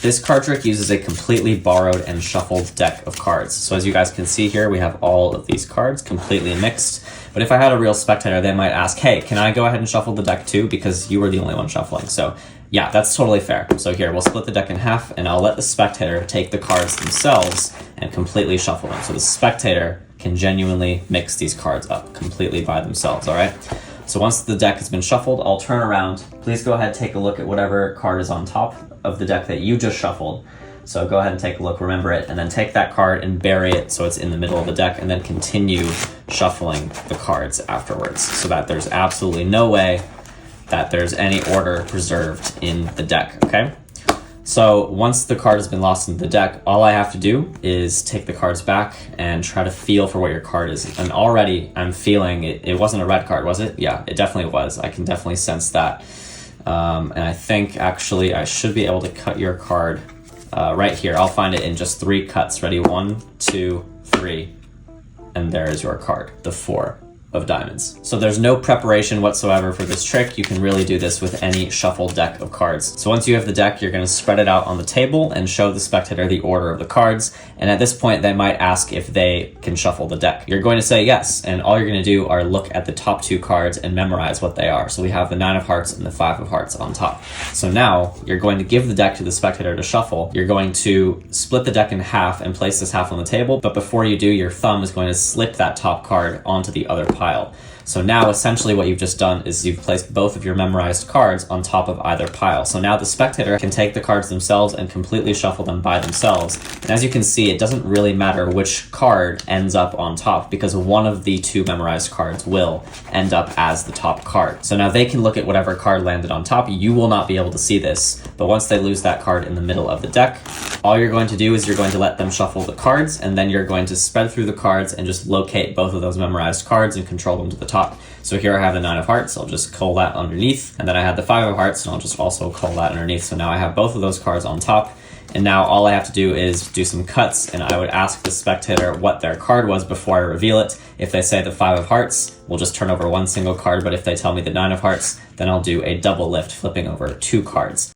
This card trick uses a completely borrowed and shuffled deck of cards. So as you guys can see here, we have all of these cards completely mixed. But if I had a real spectator, they might ask, hey, can I go ahead and shuffle the deck too? Because you were the only one shuffling. So yeah, that's totally fair. So here, we'll split the deck in half and I'll let the spectator take the cards themselves and completely shuffle them. So the spectator can genuinely mix these cards up completely by themselves, all right? So once the deck has been shuffled, I'll turn around. Please go ahead, take a look at whatever card is on top of the deck that you just shuffled. So go ahead and take a look, remember it, and then take that card and bury it so it's in the middle of the deck, and then continue shuffling the cards afterwards so that there's absolutely no way that there's any order preserved in the deck, okay? So once the card has been lost into the deck, all I have to do is take the cards back and try to feel for what your card is. And already I'm feeling it. It wasn't a red card, was it? Yeah, it definitely was. I can definitely sense that. And I think actually I should be able to cut your card right here. I'll find it in just 3 cuts. Ready? 1, 2, 3. And there is your card, the 4 of diamonds. So there's no preparation whatsoever for this trick. You can really do this with any shuffled deck of cards. So once you have the deck, you're going to spread it out on the table and show the spectator the order of the cards. And at this point, they might ask if they can shuffle the deck. You're going to say yes, and all you're going to do are look at the top 2 cards and memorize what they are. So we have the 9 of hearts and the 5 of hearts on top. So now you're going to give the deck to the spectator to shuffle. You're going to split the deck in half and place this half on the table. But before you do, your thumb is going to slip that top card onto the other pile. So now essentially what you've just done is you've placed both of your memorized cards on top of either pile. So now the spectator can take the cards themselves and completely shuffle them by themselves. And as you can see, it doesn't really matter which card ends up on top because one of the 2 memorized cards will end up as the top card. So now they can look at whatever card landed on top. You will not be able to see this, but once they lose that card in the middle of the deck, all you're going to do is you're going to let them shuffle the cards, and then you're going to spread through the cards and just locate both of those memorized cards and control them to the top. So here I have the 9 of hearts, I'll just cull that underneath, and then I have the 5 of hearts, and I'll just also cull that underneath. So now I have both of those cards on top, and now all I have to do is do some cuts, and I would ask the spectator what their card was before I reveal it. If they say the 5 of hearts, we'll just turn over 1 single card, but if they tell me the 9 of hearts, then I'll do a double lift, flipping over 2 cards.